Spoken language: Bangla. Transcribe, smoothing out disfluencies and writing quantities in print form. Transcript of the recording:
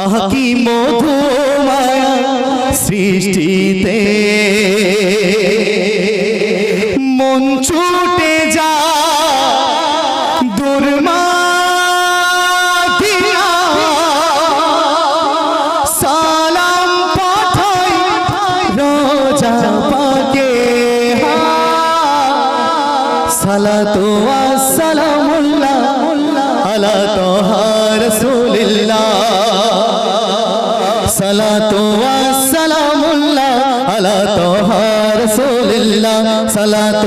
আহা কি মধু মায়া সৃষ্টিতে মন ছুটে যা দুর্মাদিয়া সালাম পাঠাই রোজা পাকে সালাতু ওয়াস সালামুল্লাহ আলা তাহা রাসূলিল্লাহ সালাতু ওয়াস সালামুল্লাহ আলা তাহা রাসূলিল্লাহ সালাতু